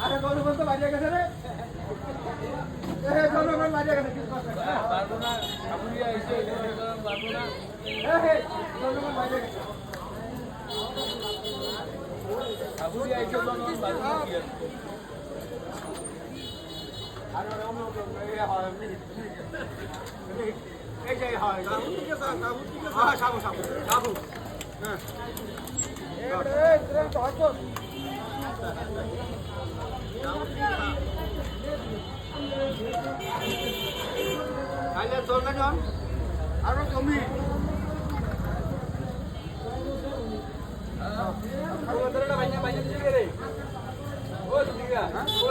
আরে জনগণ তো বাইরে গেছে রে জনগণ বাইরে গেছে পারবো না সাপুরিয়া এসে পারবো না জনগণ বাইরে গেছে সাপুরিয়া এসে জনগণ পারবো না কি আর এই যে হয় হ্যাঁ সাবু সাবু সাবু হ্যাঁ তাহলে চলবে জন আরো জমি বাইরে বাইরে রে ও দিদিগা